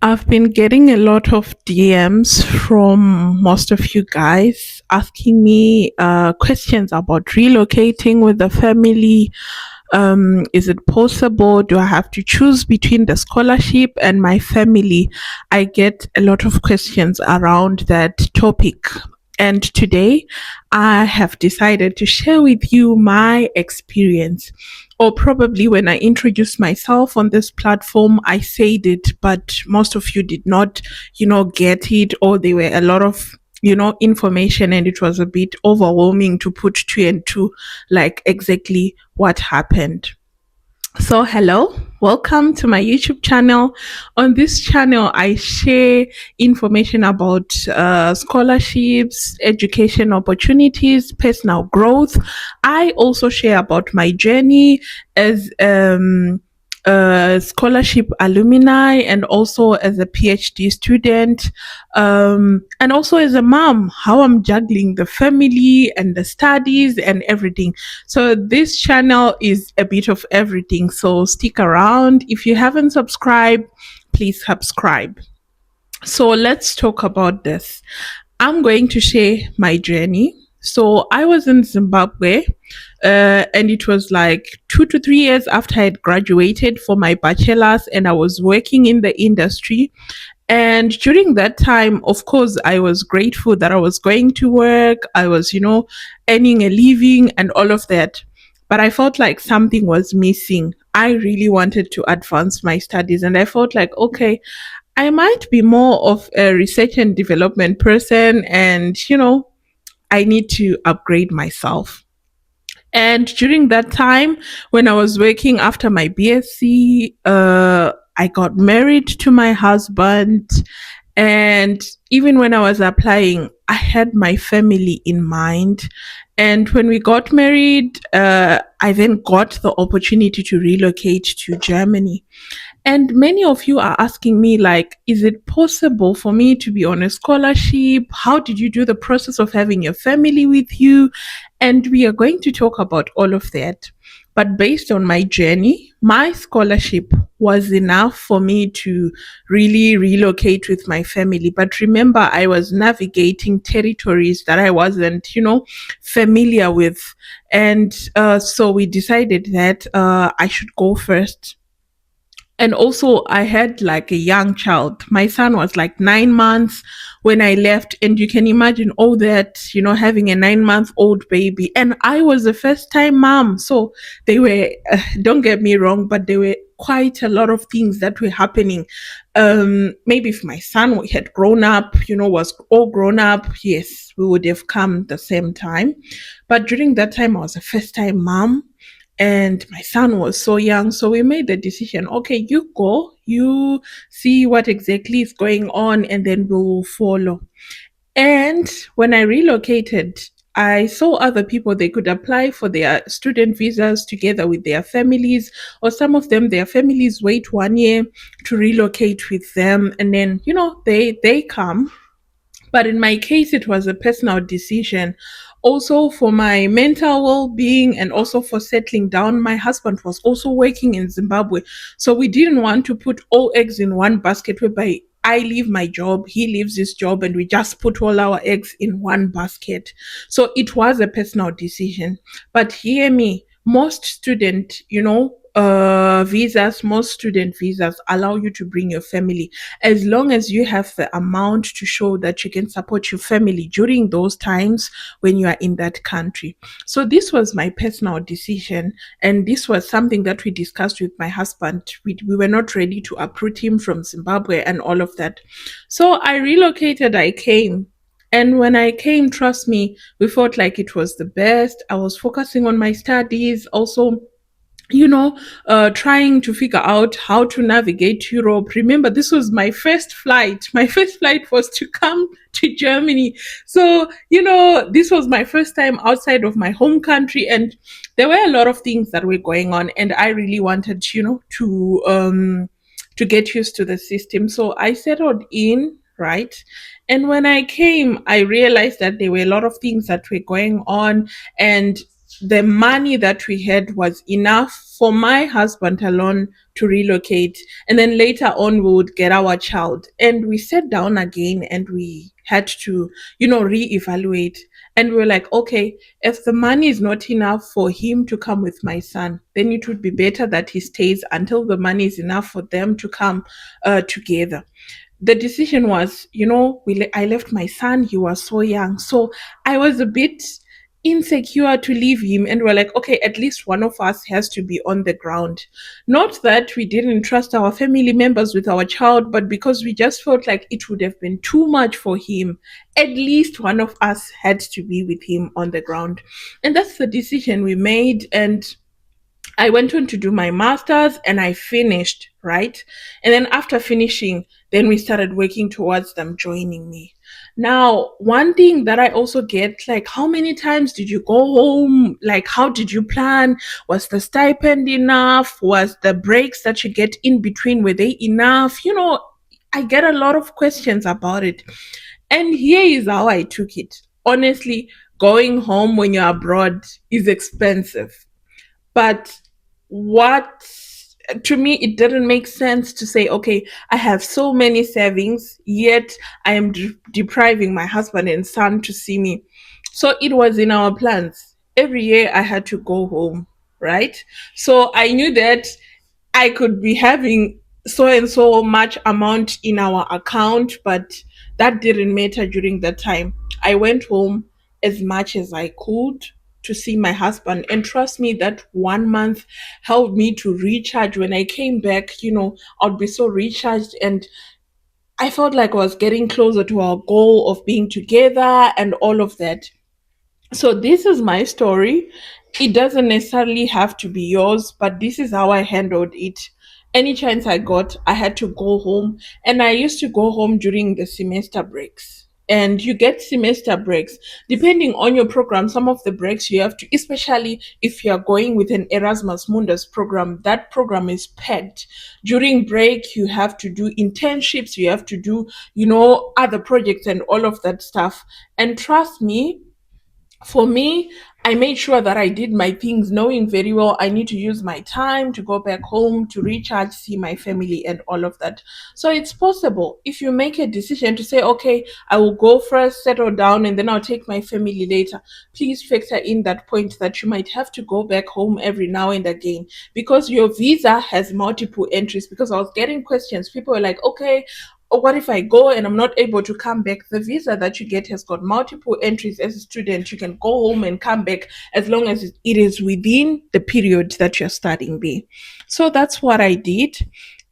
I've been getting a lot of DMs from most of you guys asking me questions about relocating with the family. Is it possible? Do I have to choose between the scholarship and my family? I get a lot of questions around that topic. And today I have decided to share with you my experience. Or probably when I introduced myself on this platform, I said it, but most of you did not, get it, or there were a lot of information and it was a bit overwhelming to put two and two, like exactly what happened. So, hello, welcome to my YouTube channel. On this channel, I share information about scholarships, education opportunities, personal growth. I also share about my journey as a scholarship alumni and also as a PhD student, and also as a mom, how I'm juggling the family and the studies and everything. So this channel is a bit of everything. So stick around. If you haven't subscribed, please subscribe. So let's talk about this. I'm going to share my journey. So I was in Zimbabwe, and it was like 2 to 3 years after I had graduated for my bachelor's, and I was working in the industry. And during that time, of course, I was grateful that I was going to work. I was, earning a living and all of that. But I felt like something was missing. I really wanted to advance my studies. And I felt like, okay, I might be more of a research and development person. And, I need to upgrade myself. And during that time, when I was working after my BSc, I got married to my husband. And even when I was applying, I had my family in mind. And when we got married, I then got the opportunity to relocate to Germany. And many of you are asking me, like, is it possible for me to be on a scholarship? How did you do the process of having your family with you? And we are going to talk about all of that. But based on my journey, my scholarship was enough for me to really relocate with my family. But remember, I was navigating territories that I wasn't, familiar with. And so we decided that I should go first. And also, I had like a young child. My son was like 9 months when I left. And you can imagine all that, having a 9 month old baby. And I was a first time mom. So they were, don't get me wrong, but there were quite a lot of things that were happening. Maybe if my son had grown up, was all grown up, yes, we would have come the same time. But during that time, I was a first time mom and my son was so young. So we made the decision, okay, you go, you see what exactly is going on, and then we'll follow. And when I relocated, I saw other people, they could apply for their student visas together with their families, or some of them, their families wait 1 year to relocate with them, and then they come. But in my case, it was a personal decision. Also, for my mental well being and also for settling down, my husband was also working in Zimbabwe. So we didn't want to put all eggs in one basket whereby I leave my job, he leaves his job, and we just put all our eggs in one basket. So it was a personal decision. But hear me, most student, most student visas allow you to bring your family as long as you have the amount to show that you can support your family during those times when you are in that country. So this was my personal decision, and this was something that we discussed with my husband. We were not ready to uproot him from Zimbabwe and all of that. So I relocated, I came. And when I came, trust me, we felt like it was the best. I was focusing on my studies, also trying to figure out how to navigate Europe. Remember, this was my first flight. My first flight was to come to Germany. So, this was my first time outside of my home country. And there were a lot of things that were going on. And I really wanted, to get used to the system. So I settled in, right? And when I came, I realized that there were a lot of things that were going on. And the money that we had was enough for my husband alone to relocate. And then later on, we would get our child. And we sat down again and we had to, reevaluate. And we were like, okay, if the money is not enough for him to come with my son, then it would be better that he stays until the money is enough for them to come together. The decision was, I left my son. He was so young. So I was a bit insecure to leave him. And we're like, okay, at least one of us has to be on the ground. Not that we didn't trust our family members with our child, but because we just felt like it would have been too much for him. At least one of us had to be with him on the ground. And that's the decision we made. And I went on to do my master's and I finished, right? And then after finishing, then we started working towards them joining me. Now, one thing that I also get, like, how many times did you go home? Like, how did you plan? Was the stipend enough? Was the breaks that you get in between, were they enough? I get a lot of questions about it. And here is how I took it. Honestly, going home when you're abroad is expensive. But what to me, it didn't make sense to say, okay, I have so many savings, yet I am depriving my husband and son to see me. So it was in our plans. Every year I had to go home, right? So I knew that I could be having so and so much amount in our account, but that didn't matter during that time. I went home as much as I could to see my husband. And trust me, that 1 month helped me to recharge. When I came back, I'd be so recharged and I felt like I was getting closer to our goal of being together and all of that. So this is my story. It doesn't necessarily have to be yours, but this is how I handled it. Any chance I got, I had to go home. And I used to go home during the semester breaks. And you get semester breaks. Depending on your program, some of the breaks you have to, especially if you're going with an Erasmus Mundus program, that program is packed. During break, you have to do internships, you have to do, other projects and all of that stuff. And trust me, for me, I made sure that I did my things knowing very well I need to use my time to go back home to recharge, see my family, and all of that. So it's possible if you make a decision to say, okay, I will go first, settle down, and then I'll take my family later. Please factor in that point that you might have to go back home every now and again because your visa has multiple entries. Because I was getting questions, people were like, okay, or what if I go and I'm not able to come back? The visa that you get has got multiple entries as a student. You can go home and come back as long as it is within the period that you're studying there. So that's what I did.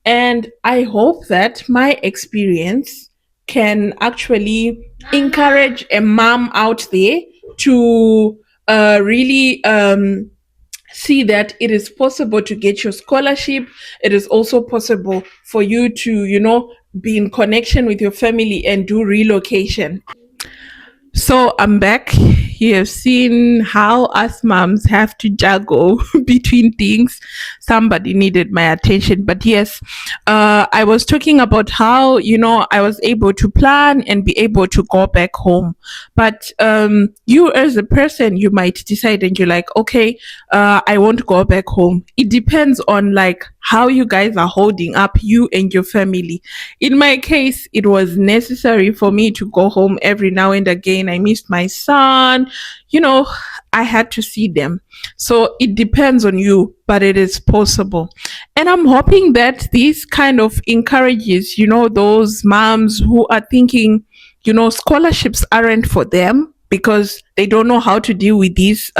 And I hope that my experience can actually encourage a mom out there to really see that it is possible to get your scholarship. It is also possible for you to, be in connection with your family and do relocation. So I'm back. You have seen how us moms have to juggle between things. Somebody needed my attention. But yes, I was talking about how, I was able to plan and be able to go back home. But you as a person, you might decide and you're like, okay, I won't go back home. It depends on like how you guys are holding up, you and your family. In my case, it was necessary for me to go home every now and again. I missed my son. You know, I had to see them. So it depends on you, but it is possible. And I'm hoping that this kind of encourages, those moms who are thinking, scholarships aren't for them because they don't know how to deal with this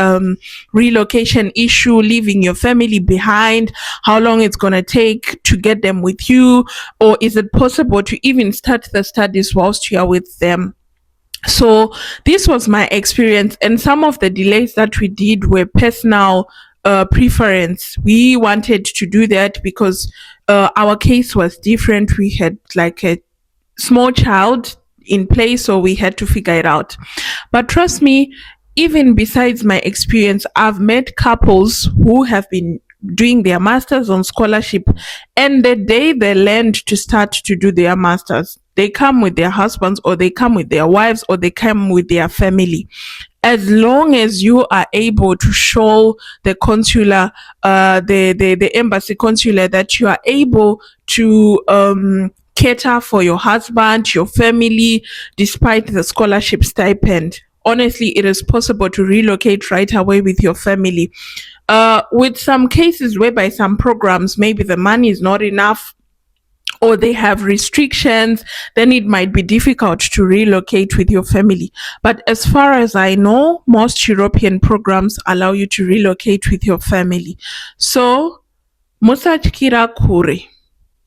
relocation issue, leaving your family behind, how long it's going to take to get them with you, or is it possible to even start the studies whilst you are with them? So this was my experience, and some of the delays that we did were personal preference. We wanted to do that because our case was different. We had like a small child in place, so we had to figure it out. But trust me, even besides my experience, I've met couples who have been doing their masters on scholarship, and the day they land to start to do their masters, they come with their husbands or they come with their wives or they come with their family. as long as you are able to show the consular, the embassy consular, that you are able to cater for your husband, your family, despite the scholarship stipend. Honestly, it is possible to relocate right away with your family. With some cases whereby some programs, maybe the money is not enough or they have restrictions, then it might be difficult to relocate with your family. But as far as I know, most European programs allow you to relocate with your family. So, musachikira kure.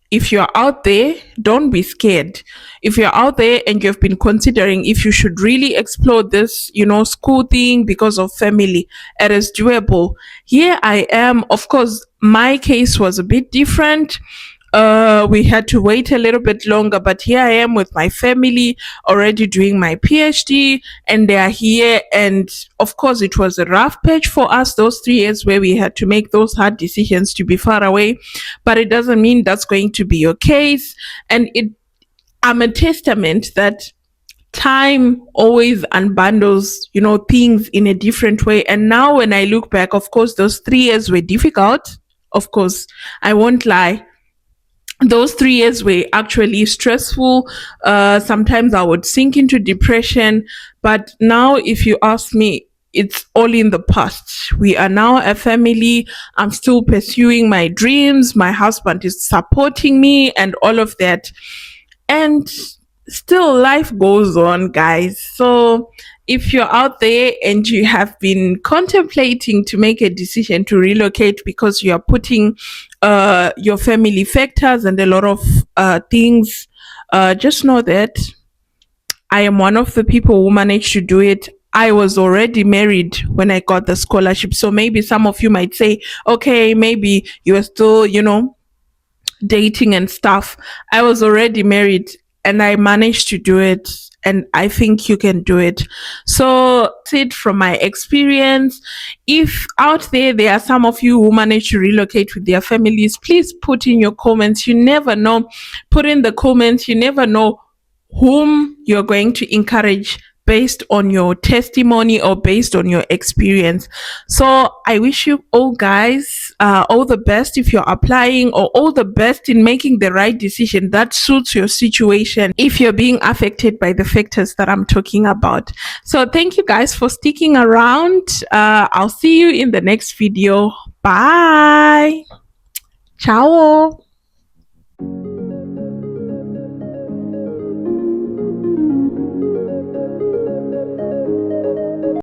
If you're out there, don't be scared. If you're out there and you've been considering if you should really explore this, school thing because of family, it is doable. Here I am. Of course, my case was a bit different. We had to wait a little bit longer, but here I am with my family already doing my PhD, and they are here. And of course, it was a rough patch for us those 3 years where we had to make those hard decisions to be far away, but it doesn't mean that's going to be your case. And I'm a testament that time always unbundles things in a different way. And now when I look back, of course those 3 years were difficult. Of course, I won't lie, those 3 years were actually stressful. Sometimes I would sink into depression, but now if you ask me, it's all in the past. We are now a family. I'm still pursuing my dreams. My husband is supporting me and all of that. And still life goes on, guys. So if you're out there and you have been contemplating to make a decision to relocate because you are putting your family factors and a lot of things, just know that I am one of the people who managed to do it. I was already married when I got the scholarship. So maybe some of you might say, okay, maybe you are still, dating and stuff. I was already married and I managed to do it. And I think you can do it. So, that's it from my experience. If out there are some of you who manage to relocate with their families, please put in your comments. You never know. Put in the comments. You never know whom you're going to encourage based on your testimony or based on your experience. So I wish you all guys all the best if you're applying, or all the best in making the right decision that suits your situation if you're being affected by the factors that I'm talking about. So thank you guys for sticking around. I'll see you in the next video. Bye. Ciao.